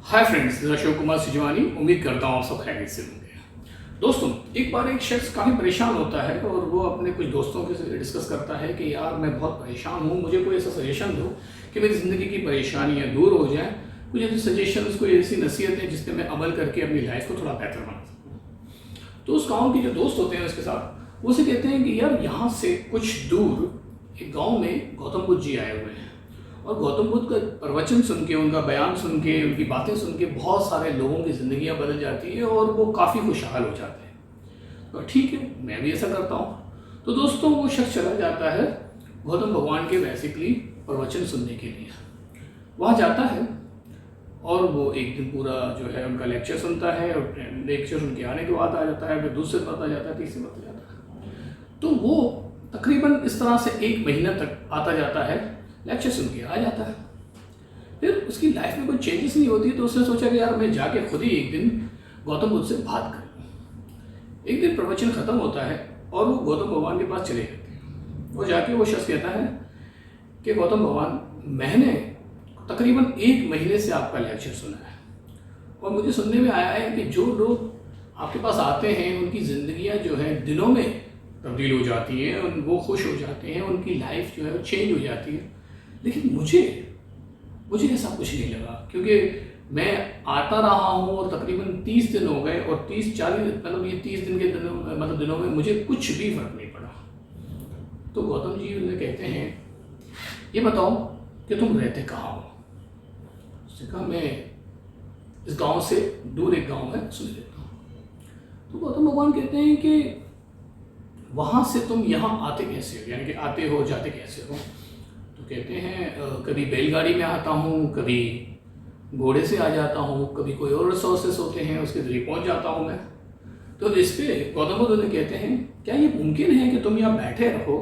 Hi friends, this Ashok Kumar Sijwani. उम्मीद करता हूँ आप सब खैरियत से होंगे। दोस्तों, एक बार एक शख्स काफ़ी परेशान होता है और वो अपने कुछ दोस्तों के साथ डिस्कस करता है कि यार मैं बहुत परेशान हूँ, मुझे कोई ऐसा सजेशन दो कि मेरी ज़िंदगी की परेशानियाँ दूर हो जाएँ। कुछ ऐसे सजेशंस, कोई ऐसी नसीहतें जिस पर मैं अमल करके अपनी लाइफ को थोड़ा बेहतर बना सकूँ। तो उस गाँव के जो दोस्त होते हैं उसके साथ वो उसे कहते हैं कि यार यहाँ से कुछ दूर एक गाँव में गौतम बुद्ध जी आए हुए हैं और गौतम बुद्ध का प्रवचन सुन के, उनका बयान सुन के, उनकी बातें सुन के बहुत सारे लोगों की ज़िंदगियाँ बदल जाती है और वो काफ़ी खुशहाल हो जाते हैं। तो ठीक है, मैं भी ऐसा करता हूँ। तो दोस्तों, वो शख्स चला जाता है गौतम भगवान के बेसिकली प्रवचन सुनने के लिए। वहाँ जाता है और वो एक दिन पूरा जो है उनका लेक्चर सुनता है और लेक्चर सुन के आने के बाद आ जाता है, फिर दूसरे दिन आता जाता है, तीसरे दिन आता जाता है। तो वो तकरीबन इस तरह से 1 महीना तक आता जाता है, लेक्चर सुन के आ जाता है। फिर उसकी लाइफ में कोई चेंजेस नहीं होती, तो उसने सोचा कि यार मैं जाके खुद ही एक दिन गौतम बुद्ध से बात करूँ। एक दिन प्रवचन ख़त्म होता है और वो गौतम भगवान के पास चले जाते हैं। वो जाके वो शख्स कहता है कि गौतम भगवान, मैंने तकरीबन 1 महीने से आपका लेक्चर सुना है और मुझे सुनने में आया है कि जो लोग आपके पास आते हैं उनकी ज़िंदगियाँ जो है दिनों में तब्दील हो जाती हैं, वो खुश हो जाते हैं, उनकी लाइफ जो है वो चेंज हो जाती है। लेकिन मुझे ऐसा कुछ नहीं लगा, क्योंकि मैं आता रहा हूँ और तकरीबन 30 दिन हो गए और 30-40 मतलब ये 30 दिन के दिनों में मुझे कुछ भी फ़र्क नहीं पड़ा। तो गौतम जी उन्हें कहते हैं, ये बताओ कि तुम रहते कहाँ हो? उसने कहा, मैं इस गांव से दूर एक गांव है, उसमें रहता हूँ। तो गौतम भगवान कहते हैं कि वहाँ से तुम यहाँ आते कैसे हो, यानी कि आते हो जाते कैसे हो? तो कहते हैं कभी बैलगाड़ी में आता हूँ, कभी घोड़े से आ जाता हूँ, कभी कोई और रिसोर्सेस होते हैं उसके ज़रिए पहुँच जाता हूँ मैं। तो इस पर गौतम बुद्ध ने कहते हैं, क्या ये मुमकिन है कि तुम यहाँ बैठे रहो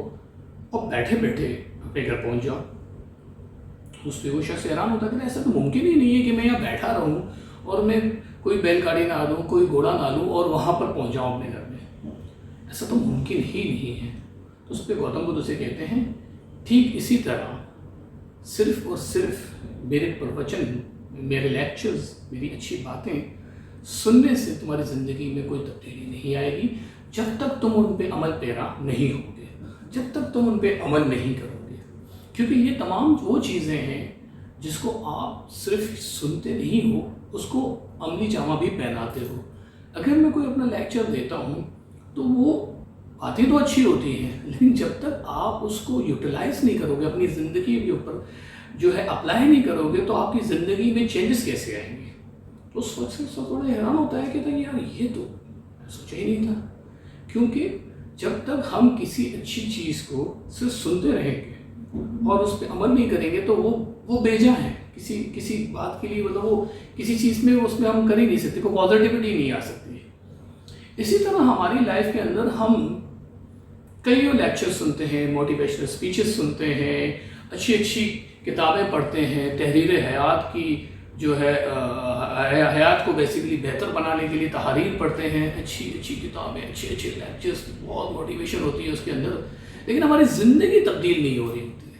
और बैठे बैठे अपने घर पहुँच जाओ? उस पर वो शख्स हैरान होता है कि ऐसा तो मुमकिन ही नहीं है कि मैं यहाँ बैठा रहूँ और मैं कोई बैलगाड़ी ना लूँ, कोई घोड़ा ना लूँ और वहाँ पर पहुँच जाऊँ अपने घर में। ऐसा तो मुमकिन ही नहीं है। तो उस पर गौतम बुद्ध से कहते हैं, ठीक इसी तरह सिर्फ और सिर्फ मेरे प्रवचन, मेरे लेक्चर्स, मेरी अच्छी बातें सुनने से तुम्हारी ज़िंदगी में कोई तब्दीली नहीं आएगी जब तक तुम उन पे अमल पैरा नहीं होगे, जब तक तुम उन पे अमल नहीं करोगे। क्योंकि ये तमाम वो चीज़ें हैं जिसको आप सिर्फ सुनते नहीं हो, उसको अमली जामा भी पहनाते हो। अगर मैं कोई अपना लेक्चर देता हूँ तो वो बातें तो अच्छी होती हैं, लेकिन जब तक आप उसको यूटिलाइज नहीं करोगे, अपनी ज़िंदगी के ऊपर जो है अप्लाई नहीं करोगे, तो आपकी ज़िंदगी में चेंजेस कैसे आएंगे? तो उस वक्त से थोड़ा हैरान होता है कि यार ये तो मैं सोचा ही नहीं था। क्योंकि जब तक हम किसी अच्छी चीज़ को सिर्फ सुनते रहेंगे और उस पर अमल नहीं करेंगे तो वो बेजा है किसी बात के लिए, मतलब वो किसी चीज़ में उसमें हम कर ही नहीं सकते, कोई पॉजिटिविटी नहीं आ सकती। इसी तरह हमारी लाइफ के अंदर हम कई लेक्चर सुनते हैं, मोटिवेशनल स्पीचेस सुनते हैं, अच्छी किताबें पढ़ते हैं, तहरीर हयात की जो है हयात को बेसिकली बेहतर बनाने के लिए तहरीर पढ़ते हैं, अच्छी किताबें, अच्छे लेक्चर्स, बहुत मोटिवेशन होती है उसके अंदर। लेकिन हमारी ज़िंदगी तब्दील नहीं हो रही होती है,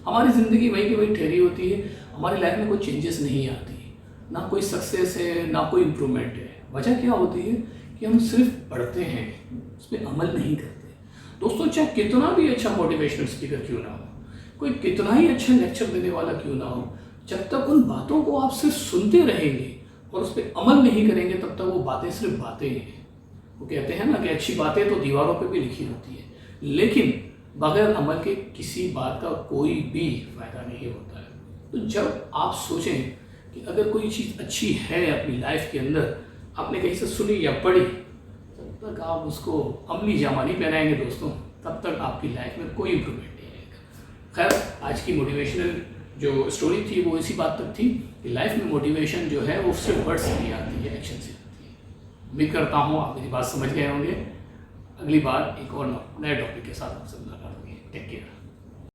हमारी ज़िंदगी वही की वही ठहरी होती है, हमारी लाइफ में कोई चेंजेस नहीं आती, ना कोई सक्सेस है, ना कोई इम्प्रूवमेंट है। वजह क्या होती है कि हम सिर्फ पढ़ते हैं, उस पर अमल नहीं करते। दोस्तों, चाहे कितना भी अच्छा मोटिवेशनल स्पीकर क्यों ना हो, कोई कितना ही अच्छा लेक्चर देने वाला क्यों ना हो, जब तक उन बातों को आप सिर्फ सुनते रहेंगे और उस पर अमल नहीं करेंगे, तब तक वो बातें सिर्फ बातें ही हैं। वो कहते हैं ना कि अच्छी बातें तो दीवारों पे भी लिखी होती है, लेकिन बगैर अमल के किसी बात का कोई भी फ़ायदा नहीं होता है। तो जब आप सोचें कि अगर कोई चीज़ अच्छी है अपनी लाइफ के अंदर, आपने कहीं से सुनी या पढ़ी, तब तक आप उसको अमली जामा नहीं पहनाएंगे दोस्तों, तब तक आपकी लाइफ में कोई इम्प्रूवमेंट नहीं आएगा। खैर, आज की मोटिवेशनल जो स्टोरी थी वो इसी बात तक थी कि लाइफ में मोटिवेशन जो है वो सिर्फ वर्ड से नहीं आती है, एक्शन से आती है। उम्मीद करता हूँ आप मेरी बात समझ गए होंगे। अगली बार एक और नए टॉपिक के साथ आपसे मुलाकात होगी। Take care.